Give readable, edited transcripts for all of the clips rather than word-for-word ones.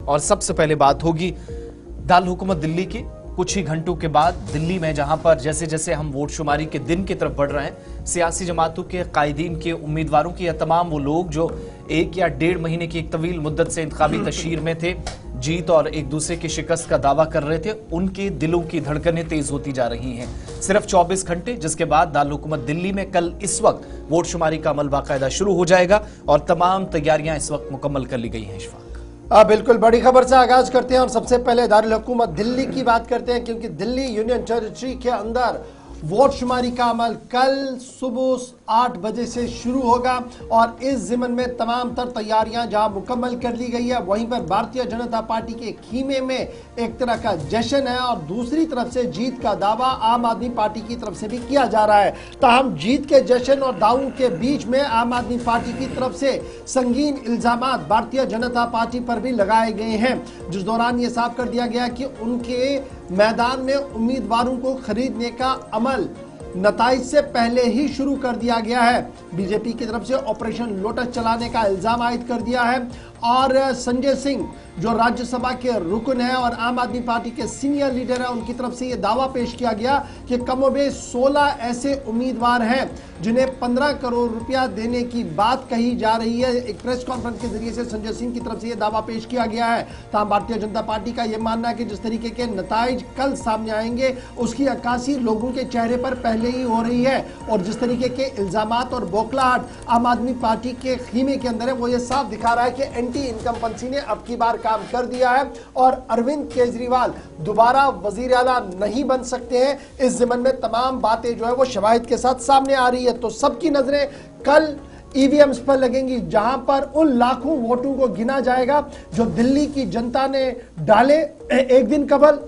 और सबसे पहले बात होगी दारुल हुकूमत दिल्ली की। कुछ ही घंटों के बाद दिल्ली में जहां पर जैसे जैसे हम वोट शुमारी के दिन की तरफ बढ़ रहे हैं, सियासी जमातों के कायदीन के उम्मीदवारों की, या तमाम वो लोग जो 1 या 1.5 महीने की एक तवील मुद्दत से इंतखाबी तशहीर में थे, जीत और एक दूसरे की शिकस्त का दावा कर रहे थे, उनके दिलों की धड़कनें तेज होती जा रही हैं। सिर्फ 24 घंटे जिसके बाद दारुल हुकूमत दिल्ली में कल इस वक्त वोट शुमारी का अमल बाकायदा शुरू हो जाएगा और तमाम तैयारियां इस वक्त मुकम्मल कर ली गई हैं। इशफाक, बिल्कुल बड़ी खबर से आगाज करते हैं और सबसे पहले दारुल हुकूमत दिल्ली की बात करते हैं, क्योंकि दिल्ली यूनियन टेरिटरी के अंदर वोट शुमारी का अमल कल सुबह 8 बजे से शुरू होगा और इस ज़िमन में तमाम तर तैयारियां जहां मुकम्मल कर ली गई है, वहीं पर भारतीय जनता पार्टी के खीमे में एक तरह का जश्न है और दूसरी तरफ से जीत का दावा आम आदमी पार्टी की तरफ से भी किया जा रहा है। ताहम जीत के जश्न और दावों के बीच में आम आदमी पार्टी की तरफ से संगीन इल्जामात भारतीय जनता पार्टी पर भी लगाए गए हैं, जिस दौरान ये साफ कर दिया गया कि उनके मैदान में उम्मीदवारों को खरीदने का अमल नताइज से पहले ही शुरू कर दिया गया है। बीजेपी की तरफ से ऑपरेशन लोटस चलाने का इल्जाम आयद कर दिया है और संजय सिंह जो राज्यसभा के रुकन है और आम आदमी पार्टी के सीनियर लीडर है, उनकी तरफ से यह दावा पेश किया गया कि कमोबेश 16 ऐसे उम्मीदवार हैं जिन्हें 15 करोड़ रुपया देने की बात कही जा रही है। एक प्रेस कॉन्फ्रेंस के जरिए से संजय सिंह की तरफ से यह दावा पेश किया गया है। तमाम भारतीय जनता पार्टी का यह मानना है कि जिस तरीके के नताइज कल सामने आएंगे उसकी अक्कासी लोगों के चेहरे पर पहले ही हो रही है और जिस तरीके के इल्जामात और बौखलाहट आम आदमी पार्टी के खीमे के अंदर है, वो ये साफ दिखा रहा है कि एंटी इनकम्बेंसी ने अब की बार काम कर दिया है और अरविंद केजरीवाल दोबारा वजीर आला नहीं बन सकते हैं। इस ज़िमन में तमाम बातें जो है वो शवाहिद के साथ सामने आ रही है। तो सबकी नजरें कल ईवीएम्स पर लगेंगी, जहां पर उन लाखों वोटों को गिना जाएगा जो दिल्ली की जनता ने डाले। एक दिन कबल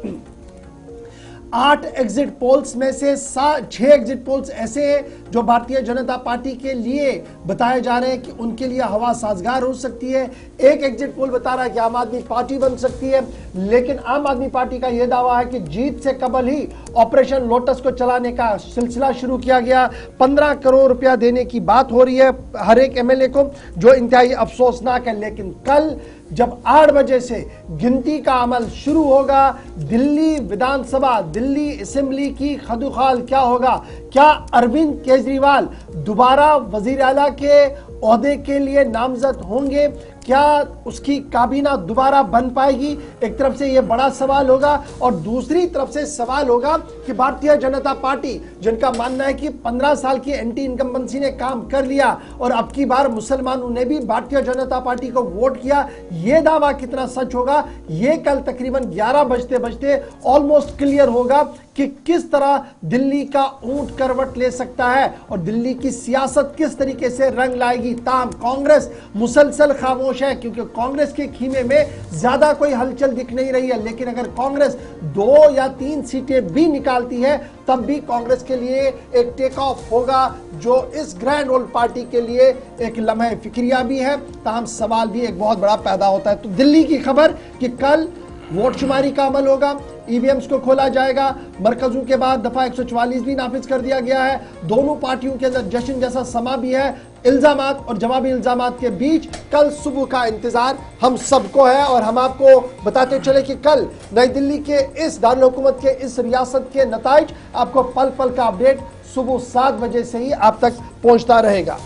8 एग्जिट पोल्स में से 6 एग्जिट पोल्स ऐसे हैं जो भारतीय जनता पार्टी के लिए बताए जा रहे हैं कि उनके लिए हवा साजगार हो सकती है। एक एग्जिट पोल बता रहा है कि आम आदमी पार्टी बन सकती है, लेकिन आम आदमी पार्टी का यह दावा है कि जीत से कबल ही ऑपरेशन लोटस को चलाने का सिलसिला शुरू किया गया। 15 करोड़ रुपया देने की बात हो रही है हर एक एमएलए को, जो इंतहाई अफसोसनाक है। लेकिन कल जब 8 बजे से गिनती का अमल शुरू होगा, दिल्ली विधानसभा, दिल्ली असेंबली की खदुखाल क्या होगा? क्या अरविंद केजरीवाल दोबारा वजीर आला के ओहदे के लिए नामजद होंगे? क्या उसकी काबीना दोबारा बन पाएगी? एक तरफ से यह बड़ा सवाल होगा और दूसरी तरफ से सवाल होगा कि भारतीय जनता पार्टी, जिनका मानना है कि 15 साल की एंटी इनकम्बेंसी ने काम कर लिया और अब की बार मुसलमानों ने भी भारतीय जनता पार्टी को वोट किया, यह दावा कितना सच होगा? यह कल तकरीबन 11 बजते ऑलमोस्ट क्लियर होगा कि किस तरह दिल्ली का ऊंट करवट ले सकता है और दिल्ली की सियासत किस तरीके से रंग लाएगी। ताहम कांग्रेस मुसलसल खामोश है, क्योंकि कांग्रेस के खीमे में ज्यादा कोई हलचल दिख नहीं रही है। लेकिन अगर कांग्रेस 2 या 3 सीटें भी निकालती है, तब भी कांग्रेस के लिए एक टेक ऑफ होगा, जो इस ग्रैंड ओल्ड पार्टी के लिए एक लम्हे फिक्रिया भी है। ताहम सवाल भी एक बहुत बड़ा पैदा होता है। तो दिल्ली की खबर कि कल वोट शुमारी का अमल होगा, ईवीएम्स को खोला जाएगा, मरकजों के बाद दफा 144 भी नाफिज कर दिया गया है। दोनों पार्टियों के अंदर जश्न जैसा समा भी है। इल्जामात और जवाबी इल्जामात के बीच कल सुबह का इंतजार हम सबको है और हम आपको बताते चले कि कल नई दिल्ली के इस दारुल हुकूमत के इस रियासत के नताइज आपको पल पल का अपडेट सुबह 7 बजे से ही आप तक पहुंचता रहेगा।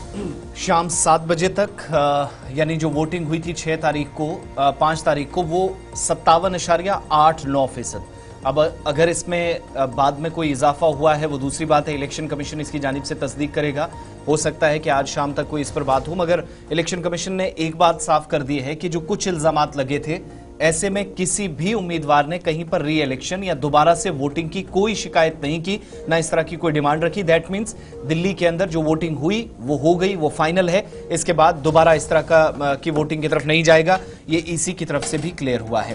शाम 7 बजे तक, यानी जो वोटिंग हुई थी 6 तारीख को, 5 तारीख को, वो 57.89%। अब अगर इसमें बाद में कोई इजाफा हुआ है वो दूसरी बात है, इलेक्शन कमीशन इसकी जानिब से तस्दीक करेगा। हो सकता है कि आज शाम तक कोई इस पर बात हो, मगर इलेक्शन कमीशन ने एक बात साफ कर दी है कि जो कुछ इल्जामात लगे थे, ऐसे में किसी भी उम्मीदवार ने कहीं पर री इलेक्शन या दोबारा से वोटिंग की कोई शिकायत नहीं की, ना इस तरह की कोई डिमांड रखी। दैट मीन्स दिल्ली के अंदर जो वोटिंग हुई वो हो गई, वो फाइनल है। इसके बाद दोबारा इस तरह की वोटिंग की तरफ नहीं जाएगा। ये ईसी की तरफ से भी क्लियर हुआ है।